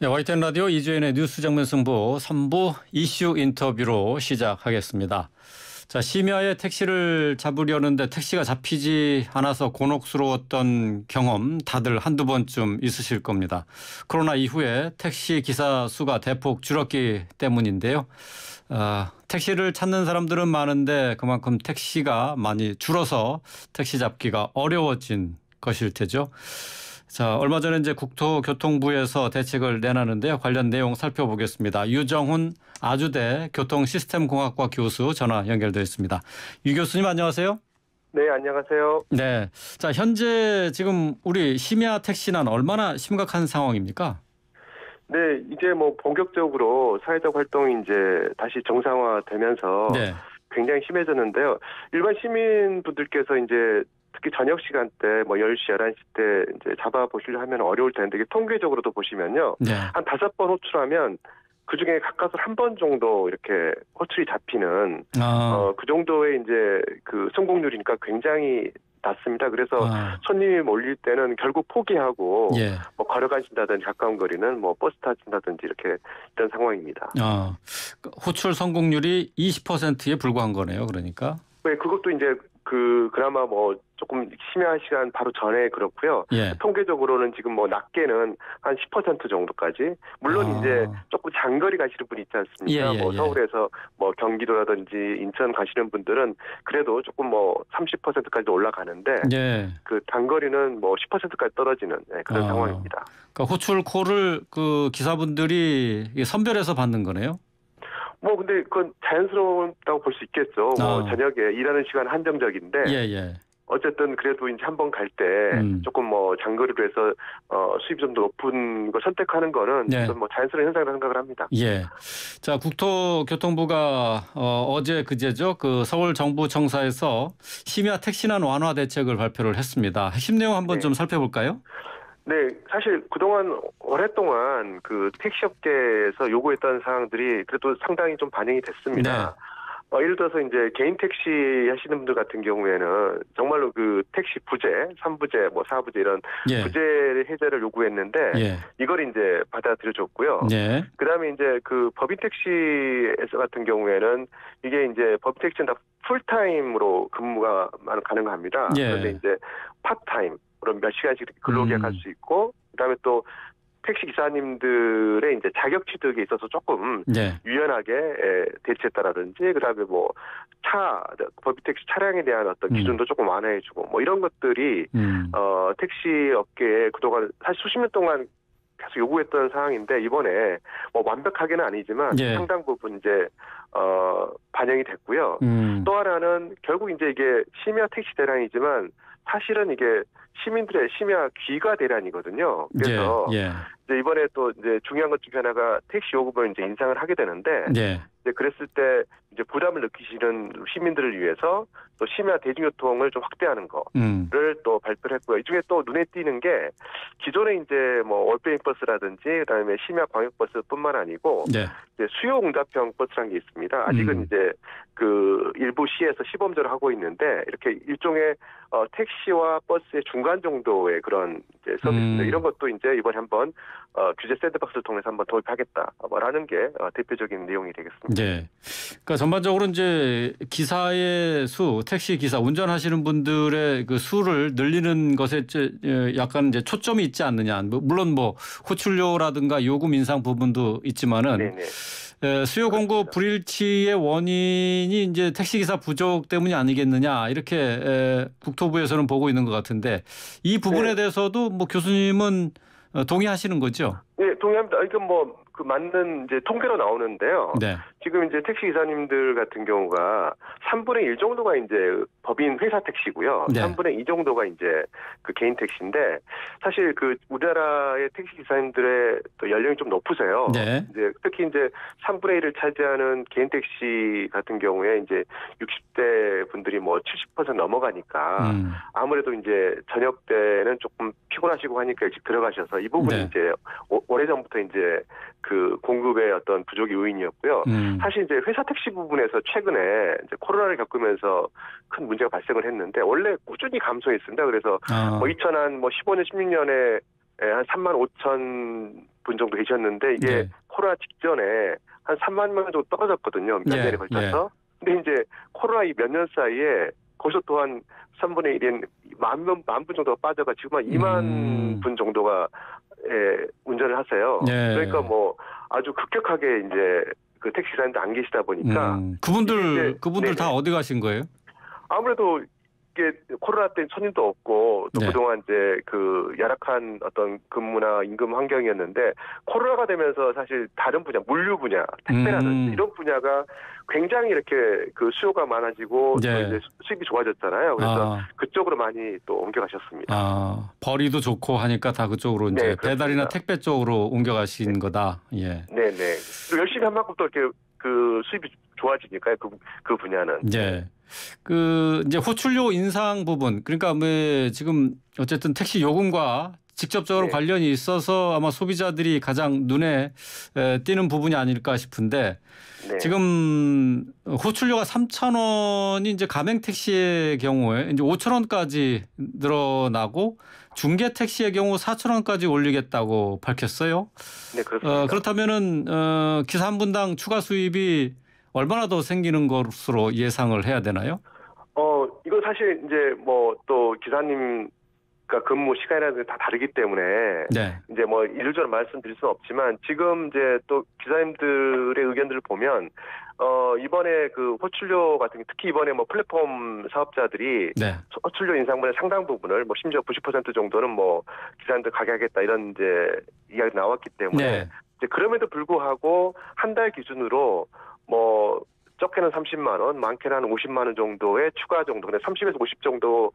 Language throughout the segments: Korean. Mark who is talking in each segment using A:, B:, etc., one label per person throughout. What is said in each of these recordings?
A: 네, YTN 라디오 이주연의 뉴스 장면 승부 3부 이슈 인터뷰로 시작하겠습니다. 자, 심야에 택시를 잡으려는데 택시가 잡히지 않아서 곤혹스러웠던 경험 다들 한두 번쯤 있으실 겁니다. 코로나 이후에 택시 기사 수가 대폭 줄었기 때문인데요. 택시를 찾는 사람들은 많은데 그만큼 택시가 많이 줄어서 택시 잡기가 어려워진 것일 테죠. 자, 얼마 전에 이제 국토교통부에서 대책을 내놨는데요. 관련 내용 살펴보겠습니다. 유정훈 아주대 교통시스템공학과 교수 전화 연결되어 있습니다. 유 교수님 안녕하세요.
B: 네, 안녕하세요.
A: 네. 자, 현재 지금 우리 심야 택시난 얼마나 심각한 상황입니까?
B: 네, 이제 뭐 본격적으로 사회적 활동이 이제 다시 정상화되면서
A: 네.
B: 굉장히 심해졌는데요. 일반 시민분들께서 이제 특히 저녁 시간대 뭐 10시, 11시 때 이제 잡아보시려 하면 어려울 텐데 이게 통계적으로도 보시면요.
A: 네.
B: 한 5번 호출하면 그중에 가까스 한 번 정도 이렇게 호출이 잡히는 그 정도의 이제 그 성공률이니까 굉장히 낮습니다. 그래서 손님이 몰릴 때는 결국 포기하고
A: 예.
B: 뭐 걸어가신다든지 가까운 거리는 뭐 버스 타신다든지 이렇게 이런 상황입니다.
A: 호출 성공률이 20%에 불과한 거네요. 그러니까.
B: 네, 그것도 이제 그나마 뭐 조금 심야 시간 바로 전에 그렇고요.
A: 예.
B: 통계적으로는 지금 뭐 낮게는 한 10% 정도까지. 물론 이제 조금 장거리 가시는 분이 있지 않습니까? 뭐 서울에서 뭐 경기도라든지 인천 가시는 분들은 그래도 조금 뭐 30%까지 올라가는데 그 단거리는 뭐 10%까지 떨어지는 그런 상황입니다.
A: 그러니까 호출콜을 그 기사분들이 선별해서 받는 거네요.
B: 뭐 근데 그건 자연스럽다고 볼 수 있겠죠. 뭐 저녁에 일하는 시간 한정적인데. 어쨌든 그래도 이제 한번 갈 때 조금 뭐 장거리로 해서 수입이 좀 더 높은 걸 선택하는 거는 뭐 자연스러운 현상이라고 생각을 합니다.
A: 예. 자, 국토교통부가 어제 그제죠. 그 서울정부청사에서 심야 택시난 완화 대책을 발표를 했습니다. 핵심 내용 한번 좀 살펴볼까요?
B: 네, 사실 그동안 오랫동안 그 택시업계에서 요구했던 사항들이 그래도 상당히 좀 반영이 됐습니다. 예를 들어서 이제 개인 택시 하시는 분들 같은 경우에는 정말로 그 택시 부재, 3부재, 뭐 4부재 이런 부재 해제를 요구했는데 이걸 이제 받아들여줬고요. 그다음에 이제 그 법인 택시에서 같은 경우에는 이게 이제 법인 택시는 다 풀타임으로 근무가 가능합니다. 그런데 이제 파타임으로 몇 시간씩 근로계약할 수 있고 그다음에 또 택시 기사님들의 이제 자격 취득에 있어서 조금 유연하게 대처했다라든지 그다음에 뭐 법인 택시 차량에 대한 어떤 기준도 조금 완화해주고 뭐 이런 것들이 택시 업계에 그동안 사실 수십 년 동안 계속 요구했던 사항인데 이번에 뭐 완벽하게는 아니지만 상당 부분 이제 반영이 됐고요. 또 하나는 결국 이제 이게 심야 택시 대란이지만 사실은 이게 시민들의 심야 귀가 대란이거든요. 그래서 이제 이번에 또 이제 중요한 것 중에 하나가 택시 요금을 이제 인상을 하게 되는데 이제 그랬을 때 이제 부담을 느끼시는 시민들을 위해서 또 심야 대중교통을 좀 확대하는 거를 또 발표를 했고요. 이 중에 또 눈에 띄는 게 기존에 이제 뭐 올페인 버스라든지 그다음에 심야 광역버스뿐만 아니고 이제 수요 응답형 버스라는 게 있습니다. 아직은 이제 그 일부 시에서 시범적으로 하고 있는데 이렇게 일종의 택시와 버스의 중간 정도의 그런 이제 서비스인데 이런 것도 이제 이번에 한번 규제 샌드박스를 통해서 한번 도입하겠다라는 게 대표적인 내용이 되겠습니다.
A: 그러니까 전반적으로 이제 기사의 수, 택시 기사 운전하시는 분들의 그 수를 늘리는 것에 약간 이제 초점이 있지 않느냐. 물론 뭐 호출료라든가 요금 인상 부분도 있지만은 수요 공급 불일치의 원인이 이제 택시기사 부족 때문이 아니겠느냐 이렇게 국토부에서는 보고 있는 것 같은데 이 부분에 대해서도 뭐 교수님은 동의하시는 거죠?
B: 네, 동의합니다. 이건 뭐 그 맞는 이제 통계로 나오는데요. 지금 이제 택시 기사님들 같은 경우가 3분의 1 정도가 이제 법인 회사 택시고요. 3분의 2 정도가 이제 그 개인 택시인데 사실 그 우리나라의 택시 기사님들의 또 연령이 좀 높으세요. 이제 특히 이제 3분의 1을 차지하는 개인 택시 같은 경우에 이제 60대 분들이 뭐 70% 넘어가니까 아무래도 이제 저녁 때는 조금 피곤하시고 하니까 일찍 들어가셔서 이 부분이 이제 오래전부터 이제 그 공급의 어떤 부족이 요인이었고요. 사실 이제 회사 택시 부분에서 최근에 이제 코로나를 겪으면서 큰 문제가 발생을 했는데 원래 꾸준히 감소했습니다. 그래서 뭐 2015년, 16년에 한 3만 5천 분 정도 계셨는데 이게
A: 네.
B: 코로나 직전에 한 3만 명 정도 떨어졌거든요. 몇 년에 걸쳐서. 근데 이제 코로나 이 몇 년 사이에 거기서 또한 3분의 1인 만 분 정도가 빠져가 지금 한 2만 분 정도가 운전을 하세요.
A: 네.
B: 그러니까 뭐 아주 급격하게 이제 그 택시기사님도 안 계시다 보니까
A: 그분들 다 어디 가신 거예요?
B: 아무래도 이게 코로나 때 손님도 없고 또
A: 네.
B: 그동안 이제 그 열악한 어떤 근무나 임금 환경이었는데 코로나가 되면서 사실 다른 분야, 물류 분야, 택배라든지 이런 분야가 굉장히 이렇게 그 수요가 많아지고 또 이제 수입이 좋아졌잖아요. 그래서 그쪽으로 많이 또 옮겨가셨습니다.
A: 벌이도 좋고 하니까 다 그쪽으로 이제 배달이나 택배 쪽으로 옮겨가신 거다. 예.
B: 네네. 그리고 열심히 한 만큼 또 이렇게 그 수입이 좋아지니까요. 그 분야는.
A: 네. 그 이제 호출료 인상 부분, 그러니까 뭐 지금 어쨌든 택시 요금과 직접적으로 관련이 있어서 아마 소비자들이 가장 눈에 띄는 부분이 아닐까 싶은데 지금 호출료가 3,000원이 이제 가맹 택시의 경우에 이제 5,000원까지 늘어나고 중개 택시의 경우 4,000원까지 올리겠다고 밝혔어요.
B: 네, 그렇습니다.
A: 그렇다면은 기사 한 분당 추가 수입이 얼마나 더 생기는 것으로 예상을 해야 되나요?
B: 이거 사실 이제 뭐 또 기사님 근무 시간이라든지 다 다르기 때문에 이제 뭐 이를저를 말씀드릴 수는 없지만 지금 이제 또 기사님들의 의견들을 보면 이번에 그 호출료 같은 게 특히 이번에 뭐 플랫폼 사업자들이 호출료 인상분의 상당 부분을 뭐 심지어 90% 정도는 뭐 기사님들 가게 하겠다 이런 이제 이야기 나왔기 때문에 이제 그럼에도 불구하고 한 달 기준으로 뭐 적게는 30만 원, 많게는 한 50만 원 정도의 추가 정도, 근데 30에서 50 정도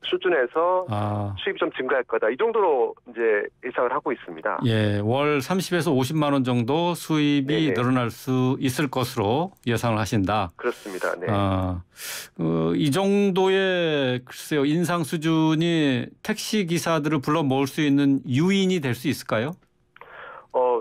B: 수준에서 수입이 좀 증가할 거다. 이 정도로 이제 예상을 하고 있습니다.
A: 예, 월 30에서 50만 원 정도 수입이 늘어날 수 있을 것으로 예상을 하신다.
B: 그렇습니다. 네.
A: 이 정도의 글쎄요 인상 수준이 택시 기사들을 불러 모을 수 있는 유인이 될 수 있을까요?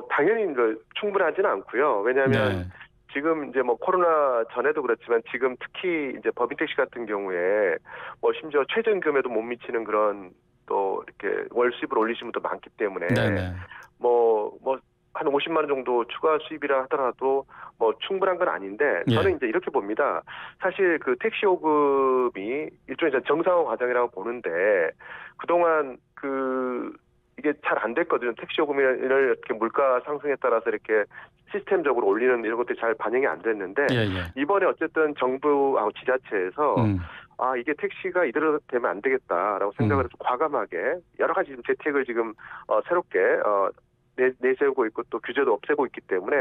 B: 당연히 충분하지는 않고요. 왜냐하면 지금 이제 뭐 코로나 전에도 그렇지만 지금 특히 이제 법인 택시 같은 경우에 뭐 심지어 최저임금에도 못 미치는 그런 또 이렇게 월 수입을 올리시는 분도 많기 때문에 뭐 한 50만 원 정도 추가 수입이라 하더라도 뭐 충분한 건 아닌데 저는 이제 이렇게 봅니다. 사실 그 택시 요금이 일종의 정상화 과정이라고 보는데 그동안 이게 잘 안 됐거든요. 택시 요금을 이렇게 물가 상승에 따라서 이렇게 시스템적으로 올리는 이런 것들이 잘 반영이 안 됐는데 이번에 어쨌든 정부하고 지자체에서 이게 택시가 이대로 되면 안 되겠다라고 생각을 해서 과감하게 여러 가지 대책을 지금 새롭게 내세우고 있고 또 규제도 없애고 있기 때문에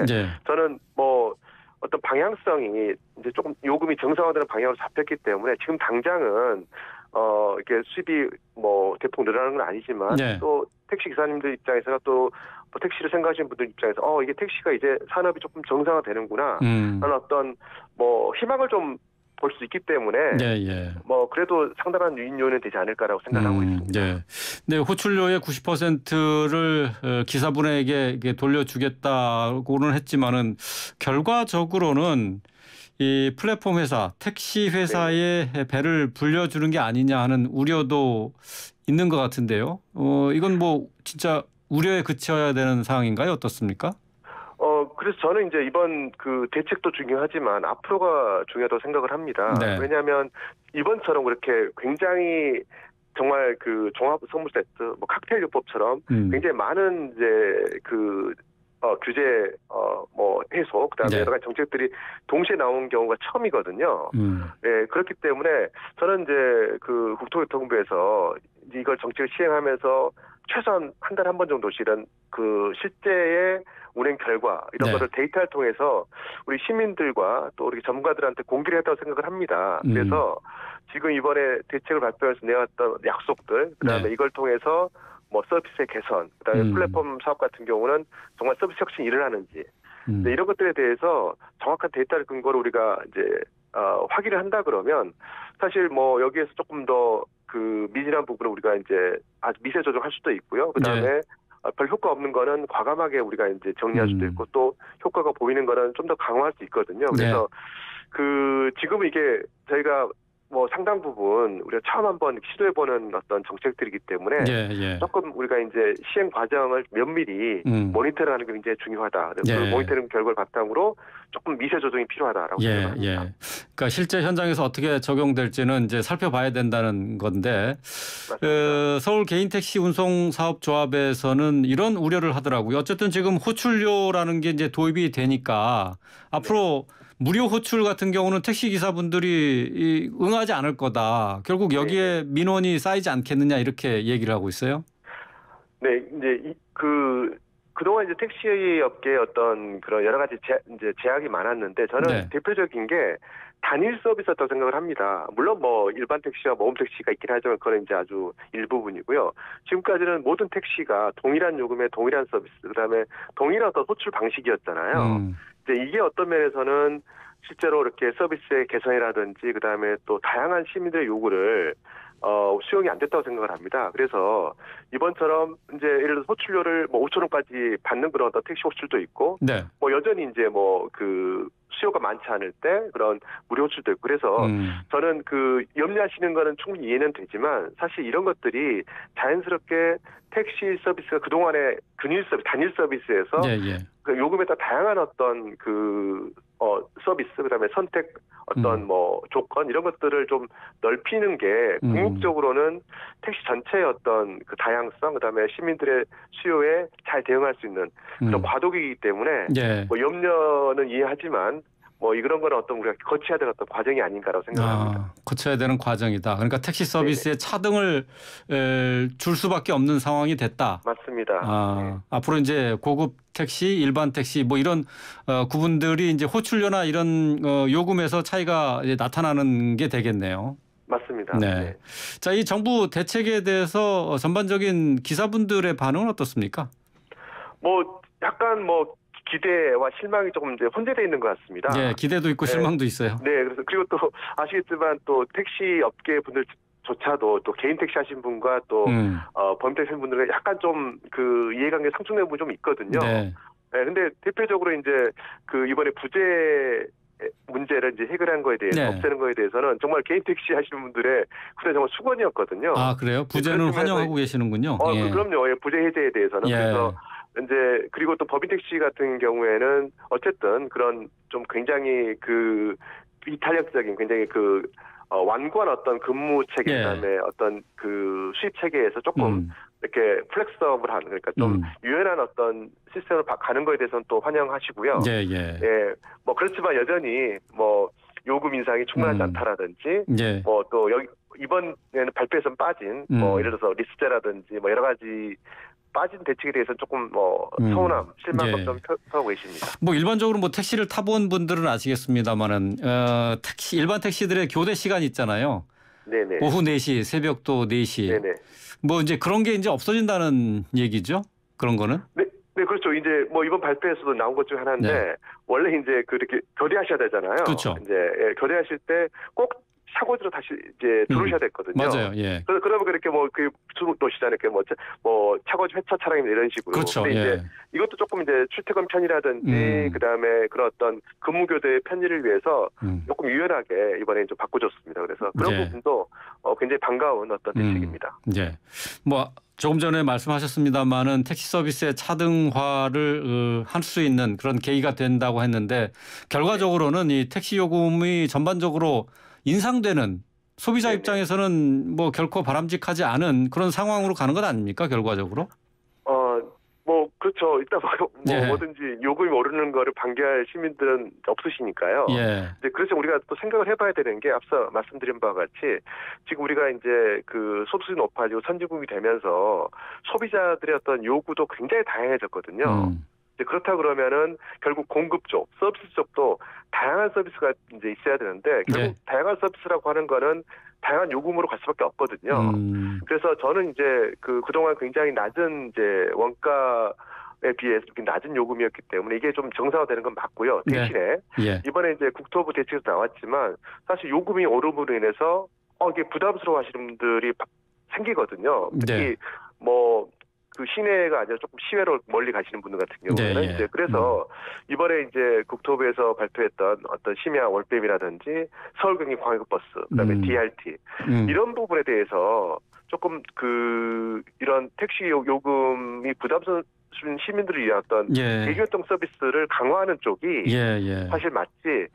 B: 저는 뭐 어떤 방향성이 이제 조금 요금이 정상화되는 방향으로 잡혔기 때문에 지금 당장은 이렇게 수입이 뭐 대폭 늘어나는 건 아니지만 또 택시 기사님들 입장에서는 또 뭐 택시를 생각하시는 분들 입장에서 이게 택시가 이제 산업이 조금 정상화되는구나 하는 어떤 뭐 희망을 좀 볼 수 있기 때문에 뭐 그래도 상당한 유인 요인은 되지 않을까라고 생각하고 있습니다.
A: 네, 호출료의 90%를 기사분에게 돌려주겠다고는 했지만은 결과적으로는 이 플랫폼 회사, 택시 회사의 배를 불려주는 게 아니냐 하는 우려도 있는 것 같은데요. 이건 뭐 진짜 우려에 그쳐야 되는 상황인가요? 어떻습니까?
B: 그래서 저는 이제 이번 그 대책도 중요하지만 앞으로가 중요하다고 생각을 합니다. 왜냐하면 이번처럼 그렇게 굉장히 정말 그 종합 선물 세트, 뭐 칵테일 요법처럼 굉장히 많은 이제 규제 뭐 해소 그다음에 여러 가지 정책들이 동시에 나온 경우가 처음이거든요. 그렇기 때문에 저는 이제 그 국토교통부에서 이걸 정책을 시행하면서 최소한 한 달에 한 번 정도씩 이런 그 실제의 운행 결과 이런 것을 데이터를 통해서 우리 시민들과 또 우리 전문가들한테 공개를 했다고 생각을 합니다. 그래서 지금 이번에 대책을 발표해서 내왔던 약속들 그다음에 이걸 통해서 뭐 서비스의 개선, 그다음에 플랫폼 사업 같은 경우는 정말 서비스 혁신이 일어나는지 이런 것들에 대해서 정확한 데이터를 근거로 우리가 이제 확인을 한다 그러면 사실 뭐 여기에서 조금 더 그 미진한 부분을 우리가 이제 아주 미세 조정할 수도 있고요. 그다음에 별 효과 없는 거는 과감하게 우리가 이제 정리할 수도 있고 또 효과가 보이는 거는 좀 더 강화할 수 있거든요. 그래서 지금은 이게 저희가 뭐 상당 부분 우리가 처음 한번 시도해보는 어떤 정책들이기 때문에
A: 예, 예.
B: 조금 우리가 이제 시행 과정을 면밀히 모니터링하는 게 굉장히 중요하다.
A: 예.
B: 그 모니터링 결과를 바탕으로 조금 미세 조정이 필요하다라고
A: 예,
B: 생각합니다.
A: 예. 그러니까 실제 현장에서 어떻게 적용될지는 이제 살펴봐야 된다는 건데 서울 개인택시 운송사업조합에서는 이런 우려를 하더라고요. 어쨌든 지금 호출료라는 게 이제 도입이 되니까 앞으로 무료 호출 같은 경우는 택시 기사분들이 응하지 않을 거다. 결국 여기에 민원이 쌓이지 않겠느냐 이렇게 얘기를 하고 있어요.
B: 네, 이제 그동안 이제 택시 업계의 어떤 그런 여러 가지 이제 제약이 많았는데 저는
A: 네.
B: 대표적인 게 단일 서비스였다고 생각을 합니다. 물론 뭐 일반 택시와 모험 택시가 있긴 하지만 그건 이제 아주 일부분이고요. 지금까지는 모든 택시가 동일한 요금에 동일한 서비스, 그다음에 동일한 어떤 호출 방식이었잖아요. 이제 이게 어떤 면에서는 실제로 이렇게 서비스의 개선이라든지 그다음에 또 다양한 시민들의 요구를 수용이 안 됐다고 생각을 합니다. 그래서 이번처럼 이제 예를 들어 호출료를 뭐 5천 원까지 받는 그런 어떤 택시 호출도 있고,
A: 네.
B: 뭐 여전히 이제 뭐 그 수요가 많지 않을 때 그런 무료 호출도 있고, 그래서 저는 그 염려하시는 거는 충분히 이해는 되지만 사실 이런 것들이 자연스럽게 택시 서비스가 그동안의 단일 서비스에서 그 요금에 따라 다양한 어떤 서비스, 그다음에 선택 어떤 뭐 조건 이런 것들을 좀 넓히는 게 궁극적으로는 택시 전체의 어떤 그 다양성, 그다음에 시민들의 수요에 잘 대응할 수 있는 그런 과도기이기 때문에 뭐 염려는 이해하지만 뭐 이런 건 어떤 우리가 거쳐야 되는 어떤 과정이 아닌가라고 생각합니다.
A: 거쳐야 되는 과정이다. 그러니까 택시 서비스에 차등을 줄 수밖에 없는 상황이 됐다.
B: 맞습니다.
A: 앞으로 이제 고급 택시, 일반 택시 뭐 이런 구분들이 이제 호출료나 이런 요금에서 차이가 이제 나타나는 게 되겠네요.
B: 맞습니다.
A: 네. 자, 이 정부 대책에 대해서 전반적인 기사분들의 반응은 어떻습니까?
B: 뭐 약간 뭐 기대와 실망이 조금 이제 혼재되어 있는 것 같습니다.
A: 네, 기대도 있고 실망도 있어요.
B: 네, 그래서 그리고 또 아시겠지만 또 택시 업계 분들조차도 또 개인 택시 하신 분과 또 범 택시 하신 분들은 약간 좀 그 이해관계 상충된 부분이 좀 있거든요. 네. 근데 대표적으로 이제 그 이번에 부재 문제를 이제 해결한 거에 대해서 없애는 거에 대해서는 정말 개인 택시 하시는 분들의 그때 정말 수건이었거든요.
A: 아, 그래요? 부재는 환영하고 계시는군요.
B: 그럼요. 부재 해제에 대해서는 그래서 이제 그리고 또 법인 택시 같은 경우에는 어쨌든 그런 좀 굉장히 그 비탄력적인 굉장히 그 완고한 어떤 근무 체계, 그다음에 어떤 그 수입 체계에서 조금 이렇게 플렉서블한, 그러니까 좀 유연한 어떤 시스템을 가는 거에 대해서는 또 환영하시고요. 뭐 그렇지만 여전히 뭐 요금 인상이 충분하지 않다라든지, 뭐 또 이번에는 발표에서 빠진 뭐 예를 들어서 리스제라든지 뭐 여러 가지 빠진 대책에 대해서는 조금 뭐 서운함, 실망감 좀 표하고 계십니다.
A: 뭐 일반적으로 뭐 택시를 타본 분들은 아시겠습니다만은 일반 택시들의 교대 시간 있잖아요.
B: 네네.
A: 오후 4시, 새벽도 4시.
B: 네네.
A: 뭐 이제 그런 게 이제 없어진다는 얘기죠? 그런 거는?
B: 네, 그렇죠. 이제 뭐 이번 발표에서도 나온 것 중 하나인데 원래 이제 그렇게 교대하셔야 되잖아요.
A: 그렇죠.
B: 이제 교대하실 때 꼭 차고지로 다시 이제 들어오셔야 됐거든요.
A: 맞아요.
B: 그러면 그렇게 뭐 그 놓으시잖아요. 뭐 차고지 회차 차량이나 이런 식으로.
A: 그렇죠.
B: 근데 이제 이것도 조금 이제 출퇴근 편의라든지 그다음에 그런 어떤 근무 교대의 편의를 위해서 조금 유연하게 이번에 좀 바꿔줬습니다. 그래서 그런 부분도 굉장히 반가운 어떤 대책입니다.
A: 뭐 조금 전에 말씀하셨습니다만은 택시 서비스의 차등화를 할 수 있는 그런 계기가 된다고 했는데 결과적으로는 이 택시 요금이 전반적으로 인상되는 소비자 입장에서는 뭐 결코 바람직하지 않은 그런 상황으로 가는 것 아닙니까, 결과적으로?
B: 뭐 그렇죠. 일단 뭐 뭐든지 요금이 오르는 거를 반대할 시민들은 없으시니까요. 이제 그래서 우리가 또 생각을 해봐야 되는 게 앞서 말씀드린 바와 같이 지금 우리가 이제 그 소득이 높아지고 선진국이 되면서 소비자들의 어떤 요구도 굉장히 다양해졌거든요. 이제 그렇다 그러면은 결국 공급 쪽, 서비스 쪽도 다양한 서비스가 이제 있어야 되는데 결국 다양한 서비스라고 하는 거는 다양한 요금으로 갈 수밖에 없거든요. 그래서 저는 이제 그동안 굉장히 낮은 이제 원가에 비해서 이렇게 낮은 요금이었기 때문에 이게 좀 정상화되는 건 맞고요. 대신에 이번에 이제 국토부 대책에서 나왔지만 사실 요금이 오름으로 인해서 이게 부담스러워하시는 분들이 생기거든요. 특히 뭐 그 시내가 아니라 조금 시외로 멀리 가시는 분들 같은 경우에는
A: 네, 예.
B: 이제 그래서 이번에 이제 국토부에서 발표했던 어떤 심야 월뱀이라든지 서울경기 광역버스, 그다음에 DRT 이런 부분에 대해서 조금 이런 택시 요금이 부담스러운 시민들을 위한 어떤
A: 예.
B: 대교통 서비스를 강화하는 쪽이
A: 예.
B: 사실 맞지.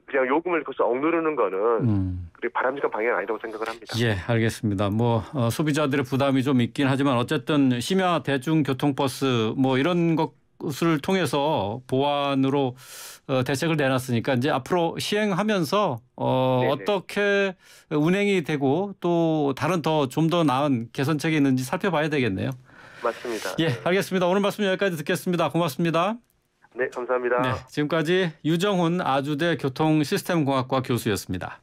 B: 그냥 요금을 거기서 억누르는 거는 바람직한 방향이 아니라고 생각을 합니다.
A: 예, 알겠습니다. 뭐 소비자들의 부담이 좀 있긴 하지만 어쨌든 심야 대중교통버스 뭐 이런 것을 통해서 보완으로 대책을 내놨으니까 이제 앞으로 시행하면서 어떻게 운행이 되고 또 다른 좀 더 나은 개선책이 있는지 살펴봐야 되겠네요.
B: 맞습니다.
A: 예, 알겠습니다. 오늘 말씀 여기까지 듣겠습니다. 고맙습니다.
B: 네, 감사합니다.
A: 네, 지금까지 유정훈 아주대 교통시스템공학과 교수였습니다.